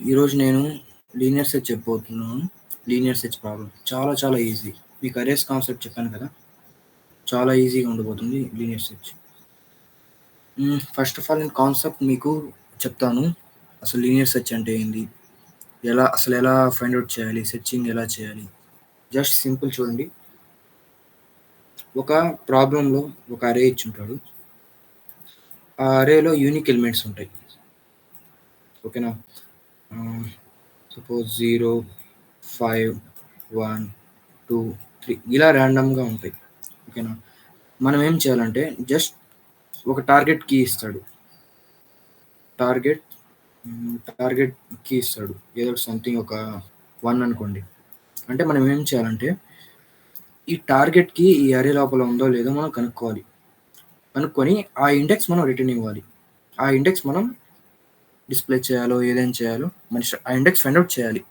ఈరోజు నేను linear search చెప్పబోతున్నాను. లీనియర్ సెర్చ్ ప్రాబ్లమ్ చాలా చాలా ఈజీ. మీకు అరేస్ కాన్సెప్ట్ చెప్పాను కదా! చాలా ఈజీగా ఉండబోతుంది linear search. First of all నేను కాన్సెప్ట్ మీకు చెప్తాను. అసలు లీనియర్ సెర్చ్ అంటే ఏంది? ఎలా ఫైండ్ ఔట్ చేయాలి? సెర్చింగ్ ఎలా చేయాలి? జస్ట్ సింపుల్ చూడండి. ఒక ప్రాబ్లమ్‌లో ఒక అరే ఇచ్చుంటాడు. ఆ అరేలో యూనిక్ ఎలిమెంట్స్ ఉంటాయి. ఓకేనా? సపోజ్ 0, 5, 1, 2, 3 ఇలా ర్యాండమ్‌గా ఉంటాయి. ఓకేనా? మనం ఏం చేయాలంటే జస్ట్ ఒక టార్గెట్ కీ ఇస్తాడు. టార్గెట్ టార్గెట్ కీ ఇస్తాడు. ఏదో సంథింగ్ ఒక 1 అనుకోండి. అంటే మనం ఏం చేయాలంటే ఈ టార్గెట్‌కి ఈ అరే లోపల ఉందో లేదో మనం కనుక్కోవాలి. కనుక్కొని ఆ ఇండెక్స్ మనం రిటర్న్ ఇవ్వాలి. ఆ ఇండెక్స్ మనం డిస్‌ప్లే చేయాలో ఏదైనా చేయాలో మన ఇష్టం. ఆ ఇండెక్స్ ఫైండ్ ఔట్ చేయాలి.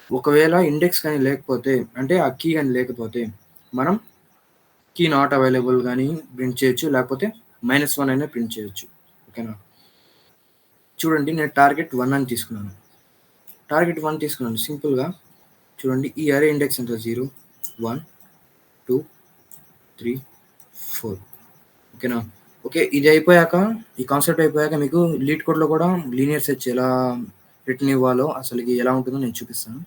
ఒకవేళ ఇండెక్స్ గాని లేకపోతే అంటే ఆ కీ గాని లేకపోతే మనం కీ నాట్ అవైలబుల్ గాని ప్రింట్ చేయొచ్చు. లేకపోతే -1 అయినా ప్రింట్ చేయొచ్చు. ఓకేనా? చూడండి నేను టార్గెట్ 1 అని తీసుకున్నాను. టార్గెట్ 1 తీసుకున్నాను. సింపుల్‌గా చూడండి ఈ అరే ఇండెక్స్ ఎంత 0, 1, 2, 3, 4 ఓకేనా? ఓకే. ఇది అయిపోయాక ఈ కాన్సెప్ట్ అయిపోయాక మీకు లీడ్ కోడ్‌లో కూడా లీనియర్ సెర్చ్ ఎలా రిటర్న్ ఇవ్వాలో అసలకి ఎలా ఉంటుందో నేను చూపిస్తాను.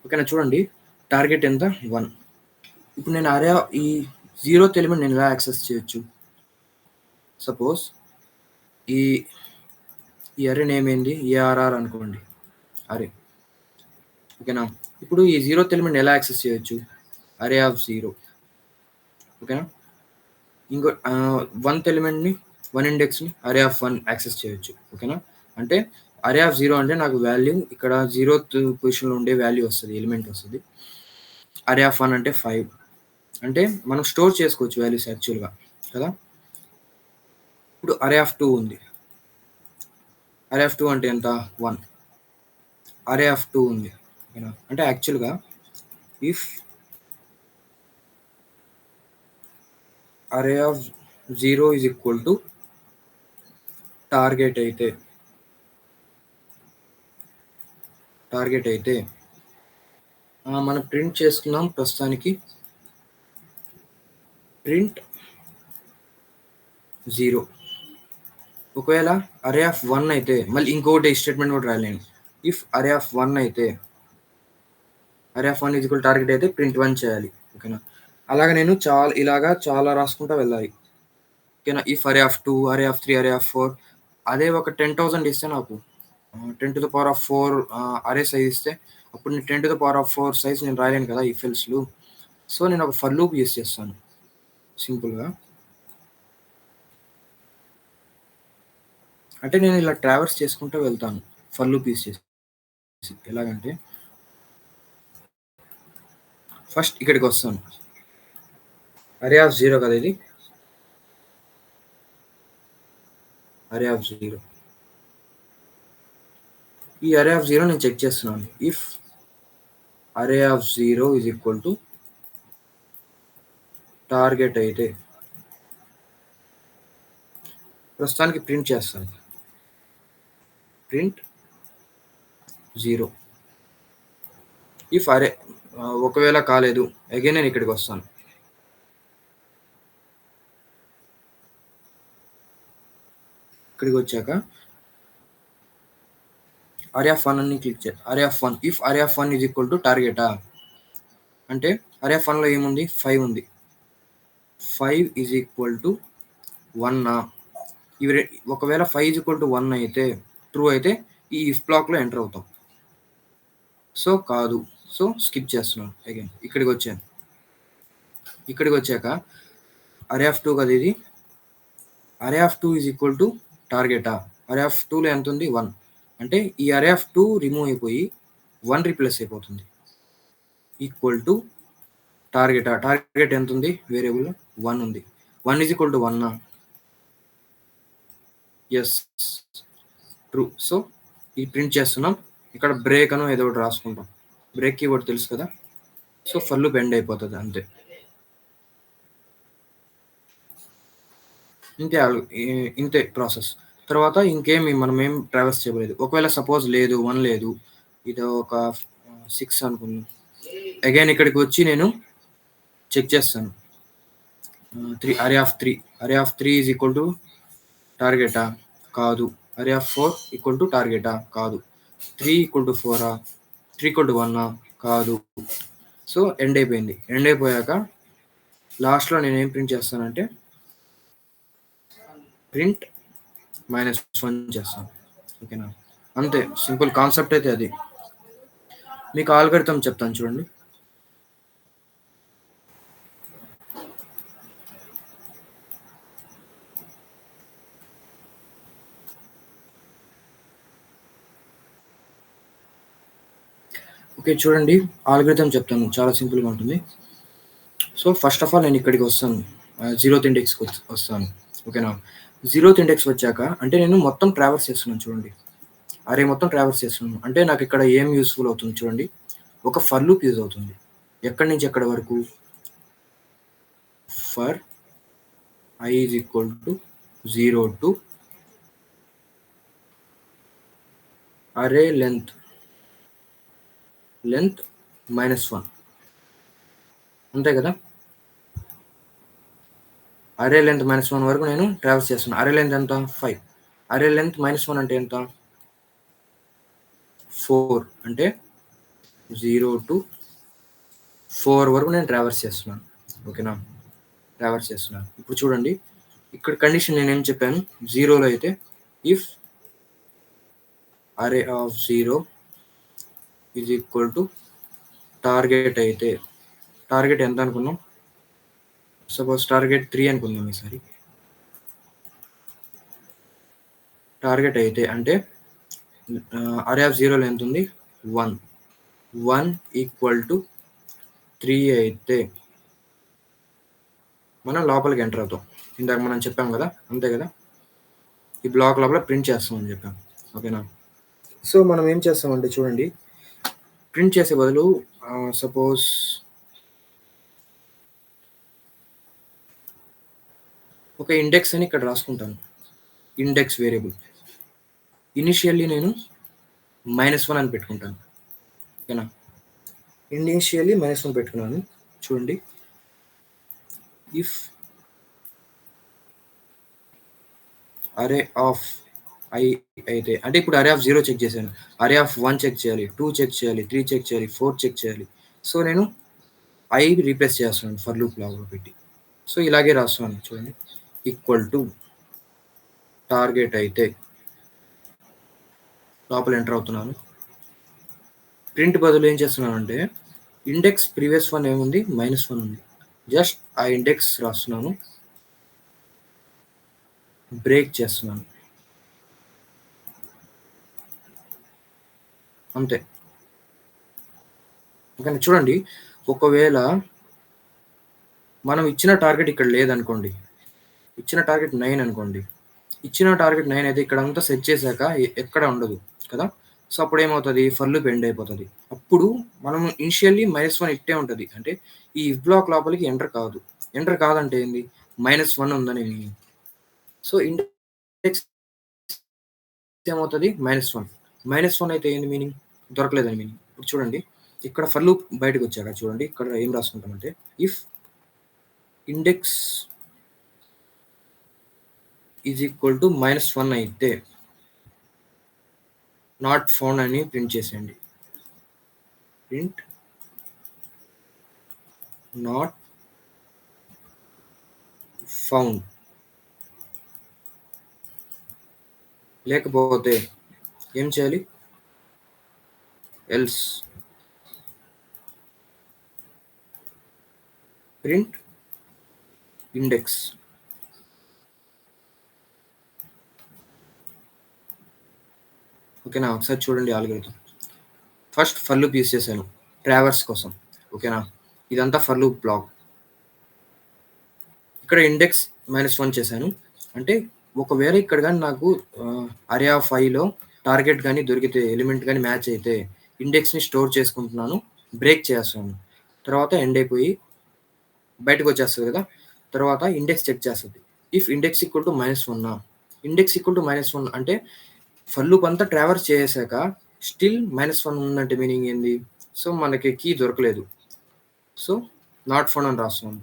ఓకేనా? చూడండి టార్గెట్ ఎంత 1. ఇప్పుడు నేను అరే ఈ 0th ఎలిమెంట్ నేను ఎలా యాక్సెస్ చేయొచ్చు? సపోజ్ ఈ ఈ అరే నేమ్ ఏంది? ఏఆర్ఆర్ అనుకోండి. అరే. ఓకేనా? ఇప్పుడు ఈ 0th ఎలిమెంట్ ఎలా యాక్సెస్ చేయొచ్చు? అరే ఆఫ్ 0. ఓకేనా? ఇంకో 1th ఎలిమెంట్‌ని 1 ఇండెక్స్‌ని అరే ఆఫ్ 1 యాక్సెస్ చేయొచ్చు. ఓకేనా? అంటే అరే ఆఫ్ 0 అంటే నాకు వాల్యూ ఇక్కడ 0th పొజిషన్‌లో ఉండే వాల్యూ వస్తది. ఎలిమెంట్ వస్తది. అరే ఆఫ్ 1 అంటే 5. అంటే మనం స్టోర్ చేసుకోవచ్చు వాల్యూస్ యాక్చువల్‌గా. కదా! ఇప్పుడు అరే ఆఫ్ 2 ఉంది. అరే ఆఫ్ 2 అంటే ఎంత? 1. అరే ఆఫ్ 2 ఉంది. ఓకేనా? అంటే యాక్చువల్‌గా if array of 0 is equal to target అయితే మనం ప్రింట్ చేసుకున్నాం ప్రస్తుతానికి ప్రింట్ 0. ఒకవేళ అరే ఆఫ్ 1 అయితే మళ్ళీ ఇంకొకటి స్టేట్మెంట్ కూడా రాయాలి నేను. ఇఫ్ అరే ఆఫ్ 1 అయితే అరే ఆఫ్ 1 ఈజ్ ఈక్వల్ టార్గెట్ అయితే ప్రింట్ 1 చేయాలి. ఓకేనా? అలాగా నేను ఇలాగా చాలా రాసుకుంటా వెళ్ళాలి. ఓకేనా? ఇఫ్ అరే ఆఫ్ 2, అరే ఆఫ్ 3, అరే ఆఫ్ 4 అదే ఒక 10,000 ఇస్తే నాకు 10⁴ అరే సైజ్ ఇస్తే అప్పుడు నేను 10⁴ సైజ్ నేను రాయలేను కదా! ఇఫ్ ఎల్స్‌లు. సో నేను ఒక ఫర్ లూప్ యూజ్ చేస్తాను. సింపుల్‌గా. అంటే నేను ఇలా ట్రావర్స్ చేసుకుంటూ వెళ్తాను. ఫర్ లూప్ యూజ్ చేసి. ఎలాగంటే ఫస్ట్ ఇక్కడికొస్తాను. అరే ఆఫ్ 0 కదా ఇది. Array of 0. ఈ అరే ఆఫ్ 0 నేను చెక్ చేస్తున్నాను. If array of 0 is equal to target అయితే ప్రస్తుతానికి ప్రింట్ చేస్తాను. ప్రింట్ 0. ఇఫ్ అరే ఒకవేళ కాలేదు అగైన్ నేను ఇక్కడికొస్తాను. ఇక్కడికొచ్చాక అరే ఆఫ్ 1 అని click array of 1 if array of 1 is equal to టార్గెటా? అంటే అరే ఆఫ్ 1లో ఏముంది? 5 ఉంది. 5 ఈజ్ ఈక్వల్ టు 1 ఇవి ఒకవేళ 5 ఈజ్ ఈక్వల్ టు 1 అయితే ట్రూ అయితే ఈ ఇఫ్ బ్లాక్‌లో ఎంటర్ అవుతాం. సో కాదు. సో స్కిప్ చేస్తున్నాను అగైన్. ఇక్కడికొచ్చాను. ఇక్కడికొచ్చాక అరే ఆఫ్ 2 కదా ఇది. Array of 2 is equal to టార్గెటా? అరే ఆఫ్ 2లో ఎంతుంది? 1. అంటే ఈ అరే ఆఫ్ 2 రిమూవ్ అయిపోయి 1 రీప్లేస్ అయిపోతుంది. ఈక్వల్ టు టార్గెటా? టార్గెట్ ఎంతుంది? వేరియబుల్ 1 ఉంది. 1 is equal to 1 yes. True. So ఇది ప్రింట్ చేస్తున్నాం. ఇక్కడ బ్రేక్ అనో ఏదో ఒకటి రాసుకుంటాం. బ్రేక్ కీవర్డ్ తెలుసు కదా! సో ఫర్ లూప్ ఎండ్ అయిపోతది అంతే. ఇంతే ప్రాసెస్. తర్వాత ఇంకేమి మనమేం ట్రావర్స్ చేయలేదు. ఒకవేళ సపోజ్ లేదు 1 లేదు. ఇది ఒక 6 అనుకుందాం. అగైన్ ఇక్కడికొచ్చి నేను చెక్ చేస్తాను. 3 array of 3. Array of 3 is equal to టార్గెటా? కాదు. అరే ఆఫ్ 4 ఈక్వల్ టు టార్గెటా? కాదు. 3 ఈక్వల్ టు 4ఆ? 3 ఈక్వల్ టు 1ఆ? కాదు. సో, ఎండ్ అయిపోయింది. ఎండ్ అయిపోయాక లాస్ట్‌లో నేనేం ప్రింట్ చేస్తానంటే ప్రింట్ -1 చేస్తాను. ఓకేనా? అంతే సింపుల్ కాన్సెప్ట్ అయితే అది. మీకు ఆల్గోరిథం చెప్తాను చూడండి. ఓకే. చూడండి ఆల్గోరిథం చెప్తాను. చాలా సింపుల్‌గా ఉంటుంది. సో, ఫస్ట్ ఆఫ్ ఆల్ నేను ఇక్కడికి వస్తాను. 0థ్ ఇండెక్స్‌కి వస్తాను. ఓకేనా? 0థ్ ఇండెక్స్ వచ్చాక అంటే నేను మొత్తం ట్రావర్స్ చేస్తున్నాను చూడండి. అరే మొత్తం ట్రావర్స్ చేస్తున్నాను. అంటే నాకిక్కడ ఏం యూజ్‌ఫుల్ అవుతుంది చూడండి. ఒక ఫర్ లూప్ యూజ్ అవుతుంది. ఎక్కడి నుంచి ఎక్కడి వరకు? For I is equal to 0 to అరే లెంత్ -1 అంతే కదా! అరే లెంత్ -1 వరకు నేను ట్రావర్స్ చేస్తున్నా. అరే లెంత్ ఎంత? 5. అరే లెంత్ -1 అంటే ఎంత? 4 అంటే 0-4 వరకు నేను ట్రావర్స్ చేస్తున్నాను. ఓకేనా? ట్రావర్స్ చేస్తున్నాను. ఇప్పుడు చూడండి ఇక్కడ కండిషన్ నేనేం చెప్పాను? 0లో అయితే if array of 0 is equal to target అయితే టార్గెట్ ఎంత అనుకున్నాం? సపోజ్ టార్గెట్ 3 అనుకుందాం ఈసారి. టార్గెట్ అయితే అంటే అరే ఆఫ్ 0లో ఎంతుంది? 1. 1 ఈక్వల్ టు 3 అయితే మనం లోపలికి ఎంటర్ అవుతాం. ఇందాక మనం చెప్పాం గదా! అంతే గదా! ఈ బ్లాక్ లోపల ప్రింట్ చేస్తామని చెప్పాం. ఓకేనా? సో, మనం ఏం చేస్తామంటే చూడండి, ప్రింట్ చేసే బదులు సపోజ్ ఒక ఇండెక్స్ అని ఇక్కడ రాసుకుంటాను. Index variable. ఇనిషియల్లీ నేను -1 అని పెట్టుకుంటాను. ఓకేనా? ఇనిషియల్లీ -1 పెట్టుకున్నాను. చూడండి. ఇఫ్ అరే ఆఫ్ I అయితే అంటే ఇప్పుడు అరే ఆఫ్ 0 చెక్ చేశాను. అరే ఆఫ్ 1 చెక్ చేయాలి. 2 చెక్ చేయాలి. 3 చెక్ చేయాలి. 4 చెక్ చేయాలి. సో, నేను I రీప్లేస్ చేస్తున్నాను ఫర్ లూప్ లాగా పెట్టి. సో, ఇలాగే రాస్తున్నాను చూడండి. ఈక్వల్ టు టార్గెట్ అయితే లోపల ఎంటర్ అవుతున్నాను. ప్రింట్ బదులు ఏం చేస్తున్నానంటే ఇండెక్స్ ప్రీవియస్ వన్ ఏముంది? -1 ఉంది. జస్ట్ ఆ ఇండెక్స్ రాస్తున్నాను. బ్రేక్ చేస్తున్నాను. అంతే. ఓకేనా? చూడండి ఒకవేళ మనం ఇచ్చిన టార్గెట్ ఇక్కడ లేదనుకోండి. ఇచ్చిన టార్గెట్ 9 అనుకోండి. ఇచ్చిన టార్గెట్ 9 అయితే ఇక్కడంతా సెట్ చేశాక ఎక్కడ ఉండదు కదా! సో, అప్పుడేమవుతది? ఫర్ లూప్ ఎండ్ అయిపోతది. అప్పుడు మనం ఇనిషియల్లీ -1 ఇట్టే ఉంటది. అంటే ఈ ఇఫ్ బ్లాక్ లోపలికి ఎంటర్ కాదు. ఎంటర్ కాదంటే ఏంది? -1 ఉందని మీనింగ్. So, index ఏమవుతది? -1. -1 అయితే ఏంది మీనింగ్? దొరకలేదని మీనింగ్. ఇప్పుడు చూడండి ఇక్కడ ఫర్ లూప్ బయటకొచ్చాక చూడండి ఇక్కడ ఏం రాసుకుంటామంటే if index is equal to -1 అయితే నాట్ ఫౌండ్ అని ప్రింట్ చేసేయండి. Print not found. లేకపోతే ఏం చేయాలి? Else print index. ఓకేనా? ఒకసారి చూడండి algorithm. First for loop use చేశాను. ట్రావర్స్ కోసం. ఓకేనా? ఇదంతా ఫర్ లూప్ బ్లాక్. ఇక్కడ ఇండెక్స్ -1 చేశాను. అంటే ఒకవేళ ఇక్కడ గాని నాకు అరే ఆఫ్ ఐలో టార్గెట్ గాని దొరికితే, ఎలిమెంట్ గాని మ్యాచ్ అయితే ఇండెక్స్‌ని స్టోర్ చేసుకుంటున్నాను. బ్రేక్ చేస్తాను. తర్వాత ఎండ్ అయిపోయి బయటకొచ్చేస్తది కదా! తర్వాత ఇండెక్స్ చెక్ చేస్తది. If index equal to -1 index equal to -1 అంటే ఫర్ లూప్ అంతా ట్రావర్స్ చేసాక స్టిల్ -1 ఉందంటే మీనింగ్ ఏంది? సో, మనకి కీ దొరకలేదు. సో, నాట్ ఫౌండ్ అని రాస్తున్నాం.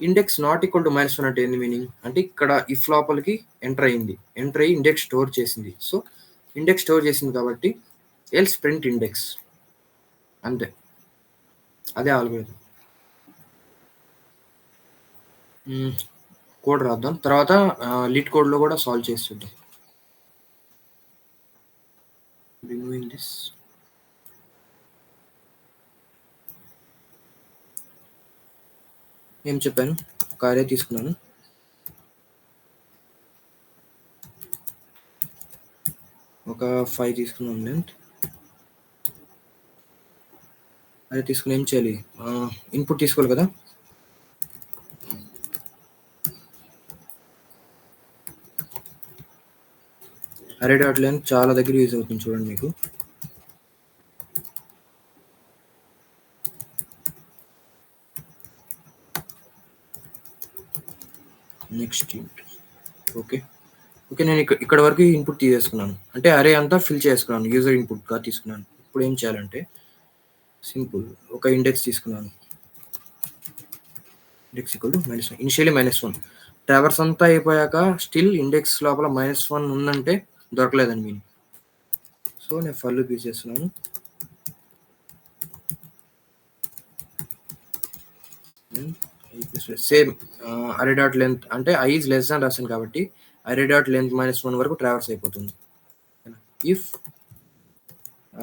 ఇండెక్స్ నాట్ ఈక్వల్ టు -1 అంటే ఏంది మీనింగ్? అంటే ఇక్కడ ఇఫ్ లోపలికి ఎంటర్ అయింది. ఎంటర్ అయ్యి ఇండెక్స్ స్టోర్ చేసింది. సో, ఇండెక్స్ స్టోర్ చేసింది కాబట్టి ఎల్స్ ప్రింట్ ఇండెక్స్. అంతే. అదే ఆల్గోరిథం. కోడ్ రాద్దాం. తర్వాత లీడ్ కోడ్‌లో కూడా సాల్వ్ చేసి చూద్దాం. Removing this. ఏం చెప్పాను? ఒక అరే తీసుకున్నాను. ఒక 5 తీసుకున్నాం లెంత్. అరే తీసుకొని ఏం చేయాలి? ఇన్పుట్ తీసుకోవాలి కదా! అరే డాట్ లెంత్ చాలా దగ్గర యూజ్ అవుతుంది చూడండి మీకు. Next okay. ఓకే. నేను ఇక్కడ వరకు ఇన్పుట్ తీసేసుకున్నాను. అంటే అరే అంతా ఫిల్ చేసుకున్నాను. యూజర్ ఇన్పుట్‌గా తీసుకున్నాను. ఇప్పుడు ఏం చేయాలంటే సింపుల్. ఒక ఇండెక్స్ తీసుకున్నాను. Index equal to -1. Initially -1. Traverse అంతా అయిపోయాక స్టిల్ ఇండెక్స్ లోపల -1 ఉందంటే దొరకలేదని మీనింగ్. సో, నేను ఫర్ లూప్ యూజ్ చేస్తున్నాను. సేమ్ అరే డాట్ లెంత్ అంటే ఐ ఈజ్ లెస్ దాన్ రాసాను కాబట్టి అరే డాట్ లెంత్ -1 వరకు ట్రావర్స్ అయిపోతుంది. If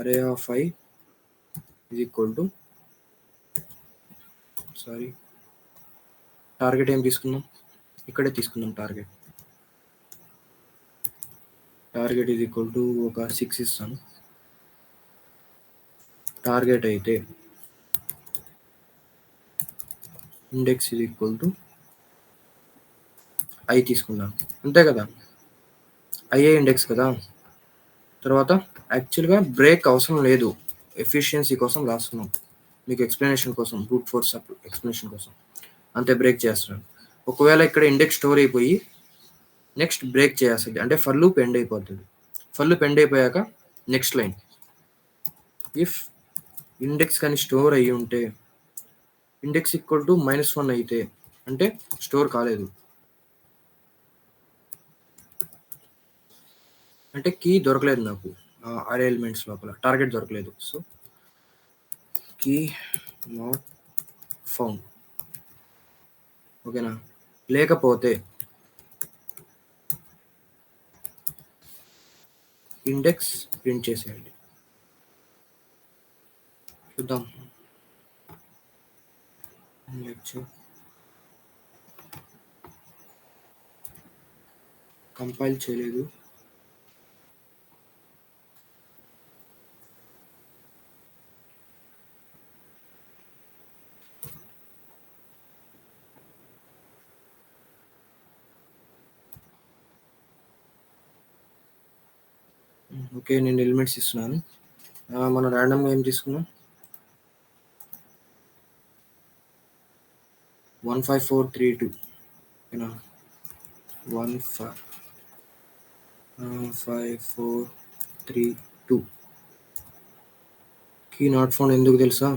array of I is equal to target ఏం తీసుకుందాం? ఇక్కడే తీసుకుందాం target. Target is equal to ఒక 6 ఇస్తాను. టార్గెట్ అయితే index is equal to I తీసుకున్నాను. అంతే కదా! ఐఏ ఇండెక్స్ కదా! తర్వాత యాక్చువల్‌గా బ్రేక్ అవసరం లేదు. ఎఫిషియన్సీ కోసం రాస్తున్నాం. మీకు ఎక్స్‌ప్లనేషన్ కోసం బ్రూట్ ఫోర్స్ ఎక్స్‌ప్లనేషన్ కోసం. అంతే బ్రేక్ చేస్తున్నాను. ఒకవేళ ఇక్కడ ఇండెక్స్ స్టోర్ అయిపోయి నెక్స్ట్ బ్రేక్ చేయాల్సింది. అంటే ఫర్ లూప్ ఎండ్ అయిపోతుంది. ఫర్ లూప్ ఎండ్ అయిపోయాక నెక్స్ట్ లైన్. ఇఫ్ ఇండెక్స్ కానీ స్టోర్ అయ్యి ఉంటే ఇండెక్స్ ఈక్వల్ టు -1 అయితే అంటే స్టోర్ కాలేదు. అంటే కీ దొరకలేదు నాకు. అరే ఎలిమెంట్స్ లోపల టార్గెట్ దొరకలేదు. So, key not found. ఓకేనా? లేకపోతే ఇండెక్స్ ప్రింట్ చేసేయండి. చూద్దాం. లెక్చర్ కంపైల్ చేయలేదు. ఓకే. నేను ఎలిమెంట్స్ ఇస్తున్నాను. మనం ర్యాండమ్‌గా ఏం తీసుకున్నాం? 15432 ఓకేనా? 15432 కీ నాట్ ఫౌండ్ ఎందుకు తెలుసా?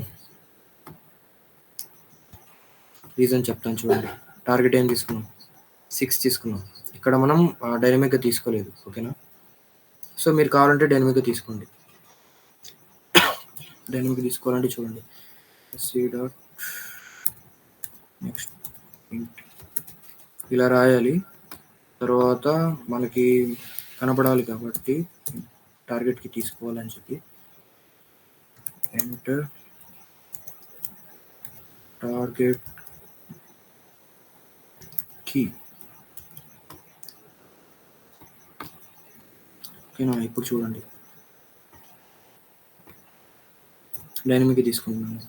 రీజన్ చెప్తాను చూడండి. టార్గెట్ ఏం తీసుకున్నాం? 6 తీసుకున్నాం. ఇక్కడ మనం డైనమిక్‌గా తీసుకోలేదు. ఓకేనా? సో, మీరు కావాలంటే డైనమిక్‌గా తీసుకోండి. డైనమిక్‌గా తీసుకోవాలంటే చూడండి. సి డాట్ నెక్స్ట్ ఇంట్ ఇలా రాయాలి. తర్వాత మనకి కనపడాలి కాబట్టి టార్గెట్‌కి తీసుకోవాలని చెప్పి ఎంటర్ టార్గెట్ కీ. ఓకేనా? ఇప్పుడు చూడండి. డైనమిక్‌గా తీసుకుంటున్నాను.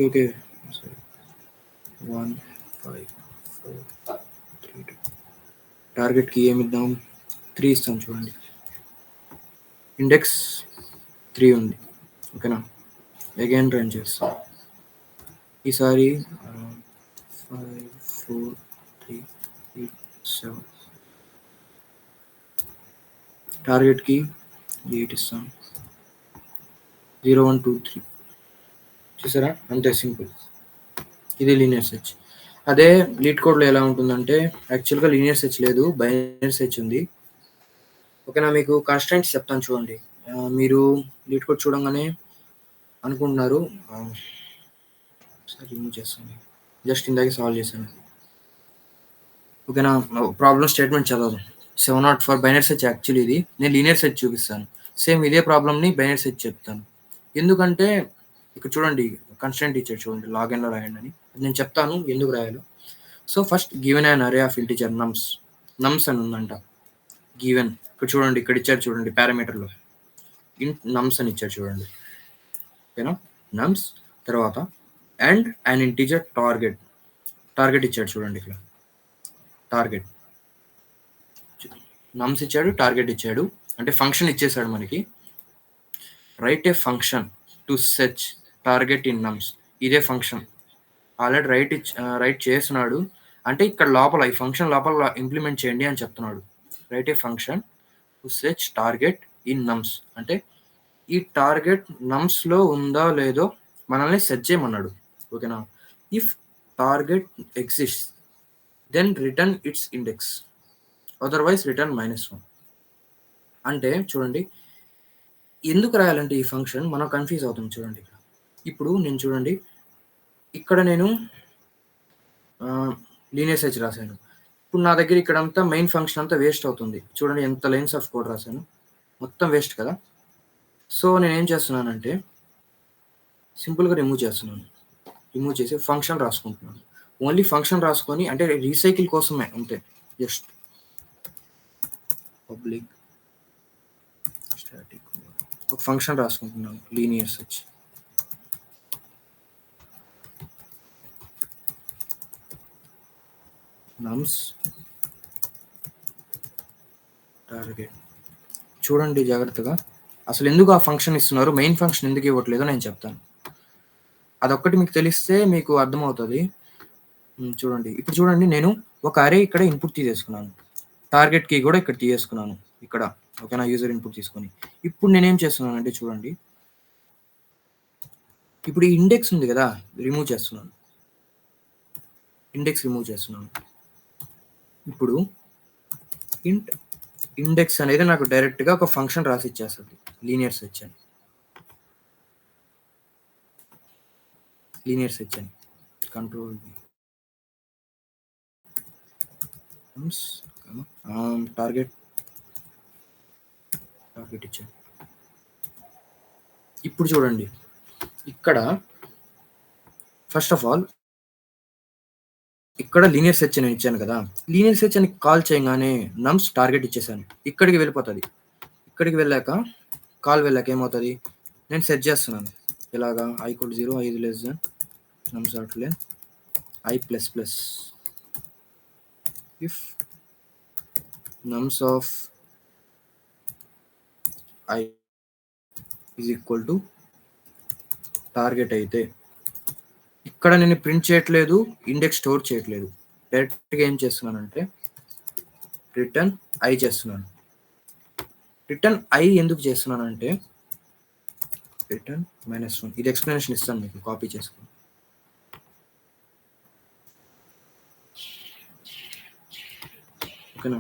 ఓకే. సరే. 15432 టార్గెట్‌కి ఏమిద్దాం? 3 ఇస్తాం చూడండి. ఇండెక్స్ 3 ఉంది. ఓకేనా? అగైన్ రన్ చేస్తాం. ఈసారి 5 4 3 8 7 టార్గెట్కి 8 ఇస్తాను. 0 1 2 3 చూసారా, అంతే సింపుల్. ఇది లీనియర్ సెర్చ్. అదే లీడ్ కోడ్లో ఎలా ఉంటుందంటే యాక్చువల్గా లీనియర్ సెర్చ్ లేదు, బైనరీ సెర్చ్ ఉంది. ఓకేనా, మీకు కన్స్ట్రెంట్స్ చెప్తాను చూడండి. మీరు లీడ్ కోడ్ చూడంగానే అనుకుంటున్నారు సరే రిమూవ్ చేస్తాను, జస్ట్ ఇందాకే సాల్వ్ చేశాను. ఓకేనా, ప్రాబ్లమ్ స్టేట్మెంట్ చదవదు. 704 బైనరీ సెర్చ్ యాక్చువల్లీ ఇది. నేను లీనియర్ సెర్చ్ చూపిస్తాను. సేమ్ ఇదే ప్రాబ్లమ్ని బైనరీ సెర్చ్ చెప్తాను. ఎందుకంటే ఇక్కడ చూడండి, కన్స్టెంట్ ఇచ్చాడు చూడండి, లాగిన్లో రాయండి అని. నేను చెప్తాను ఎందుకు రాయాలో. సో ఫస్ట్ గివెన్ అన్ అరే ఆఫ్ ఇంటిజర్ నమ్స్ అని ఉందంట. గివెన్ ఇక్కడ చూడండి, ఇక్కడ ఇచ్చారు చూడండి, పారామీటర్లో ఇంట్ నమ్స్ అని ఇచ్చారు చూడండి. ఓకేనా, నమ్స్ తర్వాత అండ్ అన్ ఇంటిజర్ టార్గెట్ ఇచ్చాడు చూడండి, ఇక్కడ టార్గెట్ నమ్స్ ఇచ్చాడు, టార్గెట్ ఇచ్చాడు, అంటే ఫంక్షన్ ఇచ్చేసాడు మనకి. Right A function to search target in నమ్స్. ఇదే ఫంక్షన్ ఆల్రెడీ రైట్ చేస్తున్నాడు, అంటే ఇక్కడ లోపల ఈ ఫంక్షన్ లోపల ఇంప్లిమెంట్ చేయండి అని చెప్తున్నాడు. Right A function to search target in నమ్స్ అంటే ఈ టార్గెట్ నమ్స్లో ఉందా లేదో మనల్ని సెర్చ్ చేయమన్నాడు. ఓకేనా, if target exist then return its index, otherwise return -1. అంటే చూడండి, ఎందుకు రాయాలంటే ఈ ఫంక్షన్ మనం కన్ఫ్యూజ్ అవుతాం చూడండి. ఇప్పుడు నేను చూడండి, ఇక్కడ నేను లీనియర్ సెర్చ్ రాశాను. ఇప్పుడు నా దగ్గర ఇక్కడంతా మెయిన్ ఫంక్షన్ అంతా వేస్ట్ అవుతుంది. చూడండి ఎంత లైన్స్ ఆఫ్ కోడ్ రాశాను, మొత్తం వేస్ట్ కదా. సో నేనేం చేస్తున్నానంటే సింపుల్గా రిమూవ్ చేస్తున్నాను. రిమూవ్ చేసి ఫంక్షన్ రాసుకుంటున్నాను. ఓన్లీ ఫంక్షన్ రాసుకొని, అంటే రీసైకిల్ కోసమే అంతే. జస్ట్ పబ్లిక్ స్టాటిక్ ఒక ఫంక్షన్ రాసుకుంటున్నాను, లీనియర్ సెర్చ్. Nums target. చూడండి జాగ్రత్తగా, అసలు ఎందుకు ఆ ఫంక్షన్ ఇస్తున్నారు, మెయిన్ ఫంక్షన్ ఎందుకు ఇవ్వట్లేదో నేను చెప్తాను. అదొక్కటి మీకు తెలిస్తే మీకు అర్థమవుతుంది. చూడండి, ఇప్పుడు చూడండి, నేను ఒక అరే ఇక్కడ ఇన్పుట్ తీసేసుకున్నాను, టార్గెట్ కీ కూడా ఇక్కడ తీసేసుకున్నాను ఇక్కడ. ఓకేనా, యూజర్ ఇన్పుట్ తీసుకొని ఇప్పుడు నేనేం చేస్తున్నానంటే చూడండి, ఇప్పుడు ఈ ఇండెక్స్ ఉంది కదా, రిమూవ్ చేస్తున్నాను. ఇప్పుడు ఇండెక్స్ అనేది నాకు డైరెక్ట్గా ఒక ఫంక్షన్ రాసి ఇచ్చేస్తుంది, లీనియర్ సెర్చ్ అని. కంట్రోల్ టార్గెట్ ఇచ్చాను. ఇప్పుడు చూడండి, ఇక్కడ ఫస్ట్ ఆఫ్ ఆల్ ఇక్కడ లీనియర్ సెర్చ్ అని ఇచ్చాను కదా, లీనియర్ సెర్చ్ అని కాల్ చేయగానే నమ్స్ టార్గెట్ ఇచ్చేసాను, ఇక్కడికి వెళ్ళిపోతుంది. ఇక్కడికి వెళ్ళాక ఏమవుతుంది, నేను సెట్ చేస్తున్నాను ఇలాగా i = 0, i nums i ++ if nums of i = target అయితే ఇక్కడ నేను ప్రింట్ చేయట్లేదు, ఇండెక్స్ స్టోర్ చేయట్లేదు, డైరెక్ట్గా ఏం చేస్తున్నానంటే రిటర్న్ i చేస్తున్నాను. రిటర్న్ i ఎందుకు చేస్తున్నానంటే రిటర్న్ -1. ఇది ఎక్స్ప్లెనేషన్ ఇస్తాను మీకు, కాపీ చేసుకోండి. ఓకేనా,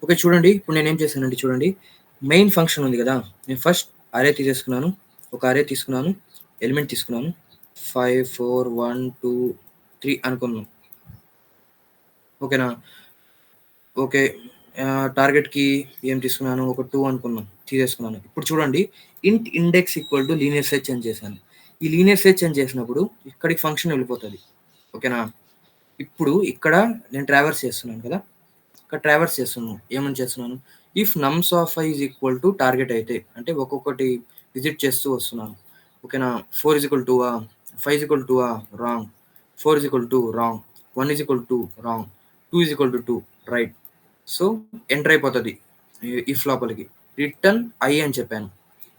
ఓకే చూడండి, ఇప్పుడు నేనేం చేశానంటే చూడండి, మెయిన్ ఫంక్షన్ ఉంది కదా, నేను ఫస్ట్ అరే తీసేసుకున్నాను, ఒక అరే తీసుకున్నాను, ఎలిమెంట్ తీసుకున్నాను, 5 4 1 2 3 అనుకున్నాను. ఓకేనా, ఓకే, టార్గెట్కి ఏం తీసుకున్నాను, ఒక 2 అనుకున్నాను, తీసేసుకున్నాను. ఇప్పుడు చూడండి, ఇంట్ ఇండెక్స్ = లీనియర్ సెర్చ్ అని చేశాను. ఈ లీనియర్ సెర్చ్ అని చేసినప్పుడు ఇక్కడికి ఫంక్షన్ వెళ్ళిపోతుంది. ఓకేనా, ఇప్పుడు ఇక్కడ నేను ట్రావర్స్ చేస్తున్నాను కదా, ఇక్కడ ట్రావర్స్ చేస్తున్నాను, ఏమని చేస్తున్నాను, if nums of i = target అయితే, అంటే ఒక్కొక్కటి విజిట్ చేస్తూ వస్తున్నాను. ఓకేనా, 4 = 2, 5 = 2, wrong, 4 = 2, wrong, 1 = 2, wrong, 2 = 2, right. So enter అయిపోతుంది ఇఫ్ లోపలికి. రిటర్న్ i అని చెప్పాను,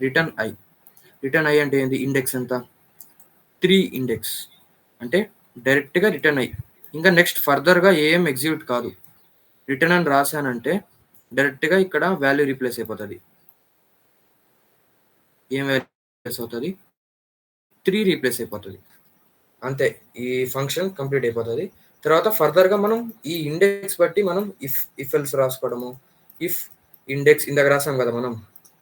రిటర్న్ i. రిటర్న్ ఐ అంటే ఏంది? ఇండెక్స్ ఎంత? 3 ఇండెక్స్. అంటే డైరెక్ట్‌గా రిటర్న్ ఐ. ఇంకా నెక్స్ట్ ఫర్దర్‌గా ఏం ఎగ్జిక్యూట్ కాదు. రిటర్న్ అని రాసానంటే డైరెక్ట్‌గా ఇక్కడ వాల్యూ రీప్లేస్ అయిపోతది. ఏం వాల్యూ రీప్లేస్ అవుతది? 3 రీప్లేస్ అయిపోతది. అంతే. ఈ ఫంక్షన్ కంప్లీట్ అయిపోతది. తర్వాత ఫర్దర్‌గా మనం ఈ ఇండెక్స్ బట్టి మనం ఇఫ్ ఎల్స్ రాసుకోవడము. ఇఫ్ ఇండెక్స్ ఇందాక రాసాం కదా మనం.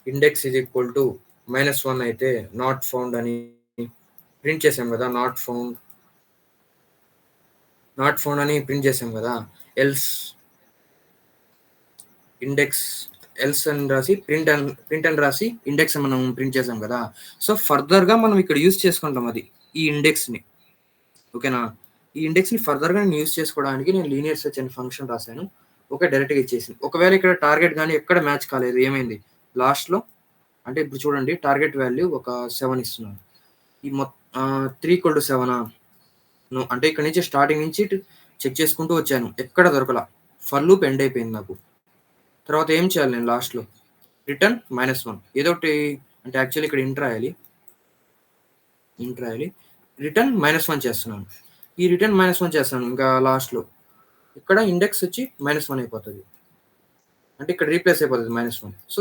ఇండెక్స్ ఈజ్ ఈక్వల్ టు -1 అయితే నాట్ ఫౌండ్ అని ప్రింట్ చేసాం కదా! నాట్ ఫౌండ్ అని ప్రింట్ చేసాం కదా! ఎల్స్ ఇండెక్స్ ఎల్స్ అని రాసి ప్రింట్ అని రాసి ఇండెక్స్ అని మనం ప్రింట్ చేసాం కదా! సో, ఫర్దర్‌గా మనం ఇక్కడ యూజ్ చేసుకుంటాం అది. ఈ ఇండెక్స్‌ని. ఓకేనా? ఈ ఇండెక్స్‌ని ఫర్దర్‌గా నేను యూజ్ చేసుకోవడానికి నేను లీనియర్ సెర్చ్ అనే ఫంక్షన్ రాసాను. ఓకే. డైరెక్ట్‌గా ఇచ్చేసింది. ఒకవేళ ఇక్కడ టార్గెట్ గాని ఎక్కడ మ్యాచ్ కాలేదు. ఏమైంది? లాస్ట్‌లో అంటే ఇప్పుడు చూడండి టార్గెట్ వాల్యూ ఒక 7 ఇస్తున్నాను. ఈ 3:7 నో. అంటే ఇక్కడి నుంచి స్టార్టింగ్ నుంచి చెక్ చేసుకుంటూ వచ్చాను. ఎక్కడ దొరకల. ఫర్ లూప్ ఎండ్ అయిపోయింది నాకు. తర్వాత ఏం చేయాలి నేను లాస్ట్‌లో? రిటర్న్ -1 ఏదోకటి అంటే యాక్చువల్లీ ఇక్కడ ఇంట్ రాయాలి. రిటర్న్ -1 చేస్తున్నాను. ఈ రిటర్న్ -1 చేస్తాను ఇంకా లాస్ట్‌లో. ఇక్కడ ఇండెక్స్ వచ్చి -1 అయిపోతది. అంటే ఇక్కడ రీప్లేస్ అయిపోతది -1. సో,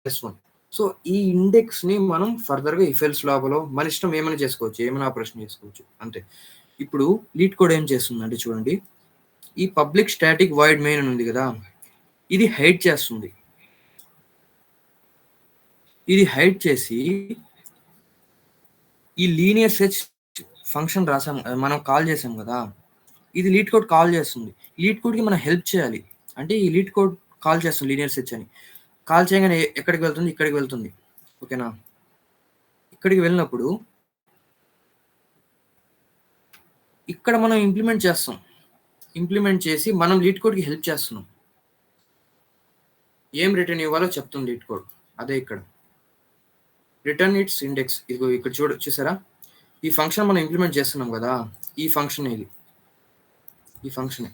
-1. సో, ఈ ఇండెక్స్‌ని మనం ఫర్దర్‌గా ఇఫ్ ఎల్స్ లోపల మన ఇష్టం ఏమైనా చేసుకోవచ్చు. ఏమైనా ఆపరేషన్ చేసుకోవచ్చు. అంతే. ఇప్పుడు లీడ్ కోడ్ ఏం చేస్తుందంటే చూడండి. ఈ పబ్లిక్ స్టాటిక్ వాయిడ్ మెయిన్ అని ఉంది గదా! ఇది హైడ్ చేస్తుంది. ఇది హైడ్ చేసి ఈ లీనియర్ సెర్చ్ ఫంక్షన్ రాసాం మనం కాల్ చేసాం గదా! ఇది లీడ్ కోడ్ కాల్ చేస్తుంది. లీడ్ కోడ్‌కి మనం హెల్ప్ చేయాలి. అంటే ఈ లీడ్ కోడ్ కాల్ చేస్తుంది లీనియర్ సెర్చ్ అని. కాల్ చేయగానే ఎక్కడికి వెళ్తుంది? ఇక్కడికి వెళ్తుంది. ఓకేనా? ఇక్కడికి వెళ్ళినప్పుడు ఇక్కడ మనం ఇంప్లిమెంట్ చేస్తాం. ఇంప్లిమెంట్ చేసి మనం లీడ్ కోడ్‌కి హెల్ప్ చేస్తున్నాం. ఏం రిటర్న్ ఇవ్వాలో చెప్తుంది లీడ్ కోడ్. అదే ఇక్కడ. Return its index. ఇదిగో ఇక్కడ చూసారా? ఈ ఫంక్షన్ మనం ఇంప్లిమెంట్ చేస్తున్నాం గదా! ఈ ఫంక్షన్ ఇది. ఈ ఫంక్షనే.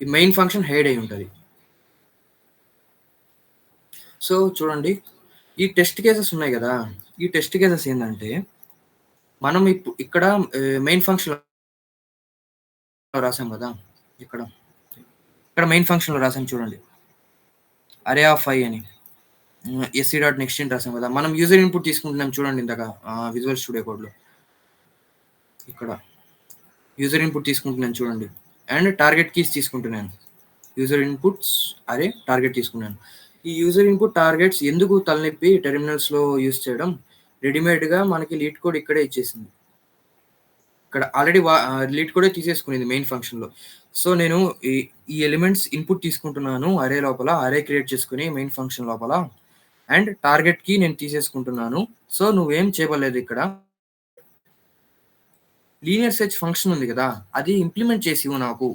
ఈ మెయిన్ ఫంక్షన్ హైడ్ అయ్యి ఉంటది. సో, చూడండి ఈ టెస్ట్ కేసెస్ ఉన్నాయి గదా! ఈ టెస్ట్ కేసెస్ ఏందంటే మనం ఇక్కడ మెయిన్ ఫంక్షన్‌లో రాసాం గదా! ఇక్కడ. ఇక్కడ మెయిన్ ఫంక్షన్‌లో రాసాం చూడండి. అరే ఆఫ్ ఐ అని. ఎస్సీ డాట్ నెక్స్ట్ అని రాసాం గదా! మనం యూజర్ ఇన్‌పుట్ తీసుకుంటున్నాం చూడండి ఇందాక విజువల్ స్టూడియో కోడ్‌లో. ఇక్కడ యూజర్ ఇన్‌పుట్ తీసుకుంటున్నాను చూడండి. అండ్ టార్గెట్ కీస్ తీసుకుంటున్నాను. యూజర్ ఇన్‌పుట్స్ అరే టార్గెట్ తీసుకున్నాను. ఈ యూజర్ ఇన్‌పుట్ టార్గెట్స్ ఎందుకు తలనొప్పి టెర్మినల్స్‌లో యూజ్ చేయడం. రెడీమేడ్‌గా మనకి లీడ్ కోడ్ ఇక్కడే ఇచ్చేసింది. ఇక్కడ ఆల్రెడీ లీడ్ కోడే తీసేసుకునింది మెయిన్ ఫంక్షన్‌లో. సో, నేను ఈ ఈ ఎలిమెంట్స్ ఇన్‌పుట్ తీసుకుంటున్నాను అరే లోపల. అరే క్రియేట్ చేసుకొని మెయిన్ ఫంక్షన్ లోపల. అండ్ టార్గెట్‌కి నేను తీసేసుకుంటున్నాను. సో, నువ్వేం చేయబడలేదు ఇక్కడ. లీనియర్ సెర్చ్ ఫంక్షన్ ఉంది గదా! అది ఇంప్లిమెంట్ చేసివ్వు నాకు.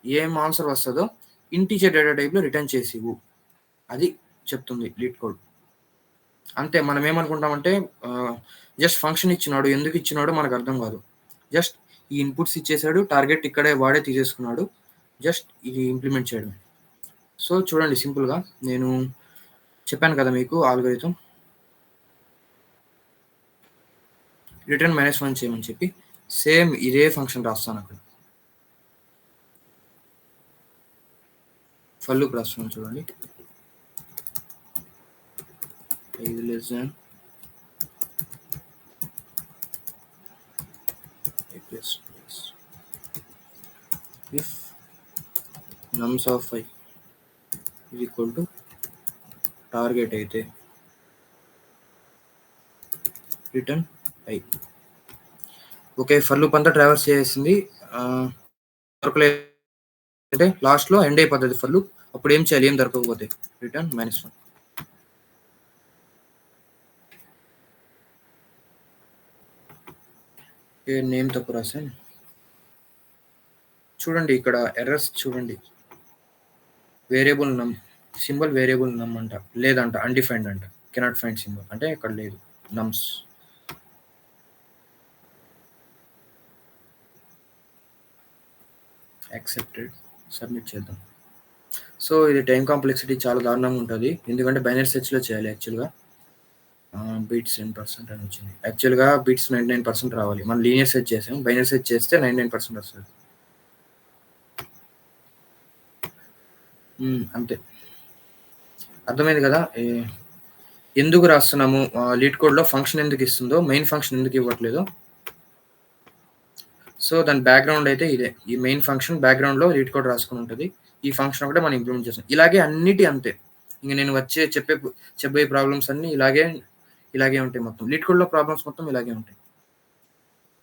ఏం ఆన్సర్ వస్తదో ఇంటిజర్ డేటా టైప్‌లో రిటర్న్ చేసివ్వు. అది చెప్తుంది లీడ్ కోడ్. అంతే మనం ఏమనుకుంటామంటే జస్ట్ ఫంక్షన్ ఇచ్చినాడు. ఎందుకు ఇచ్చినాడో మనకు అర్థం కాదు. జస్ట్ ఈ ఇన్‌పుట్స్ ఇచ్చేసాడు. టార్గెట్ ఇక్కడే వాడే తీసేసుకున్నాడు. జస్ట్ ఇది ఇంప్లిమెంట్ చేయడమే. సో, చూడండి సింపుల్‌గా నేను చెప్పాను కదా మీకు ఆల్గోరిథం. రిటర్న్ -1 చేయమని చెప్పి సేమ్ ఇదే ఫంక్షన్ రాస్తానక్కడ. ఫర్ లూప్ రాస్తున్నాను చూడండి. 5 less than plus if nums of i is equal to target అయితే return i. Okay. For loop అంతా ట్రావర్స్ చేసేసింది. దొరకలేదంటే లాస్ట్‌లో ఎండ్ అయిపోతది ఫర్ లూప్. అప్పుడు ఏం చేయాలి? ఏం దొరకకపోతే రిటర్న్ -1. నేమ్ తప్పు రాసాను. చూడండి ఇక్కడ ఎర్రర్స్ చూడండి. వేరియబుల్ నమ్ సింబల్ వేరియబుల్ నమ్ అంట. లేదంట అన్‌డిఫైన్డ్ అంట. కెనాట్ ఫైండ్ సింబల్ అంటే ఇక్కడ లేదు. నమ్స్ యాక్సెప్టెడ్. సబ్మిట్ చేద్దాం. సో, ఇది టైమ్ కాంప్లెక్సిటీ చాలా దారుణంగా ఉంటది. ఎందుకంటే బైనరీ సెర్చ్‌లో చేయాలి యాక్చువల్‌గా. బీట్స్ 10% అని వచ్చింది. యాక్చువల్‌గా బీట్స్ 99% రావాలి. మనం లీనియర్ సెట్ చేసాం. బైనరీ సెట్ చేస్తే 99% వస్తది. అంతే. అర్థమైంది కదా! ఎందుకు రాస్తున్నాము లీడ్ కోడ్‌లో ఫంక్షన్ ఎందుకిస్తుందో, మెయిన్ ఫంక్షన్ ఎందుకు ఇవ్వట్లేదో. సో, దాని బ్యాక్‌గ్రౌండ్ అయితే ఇదే. ఈ మెయిన్ ఫంక్షన్ బ్యాక్‌గ్రౌండ్‌లో లీడ్ కోడ్ రాసుకొని ఉంటది. ఈ ఫంక్షన్ ఒకటే మనం ఇంప్లిమెంట్ చేసాం. ఇలాగే అన్నిటి అంతే. ఇంక నేను చెప్పే ప్రాబ్లమ్స్ అన్నీ ఇలాగే ఉంటాయి మొత్తం. లీడ్ కోడ్‌లో ప్రాబ్లమ్స్ మొత్తం ఇలాగే ఉంటాయి.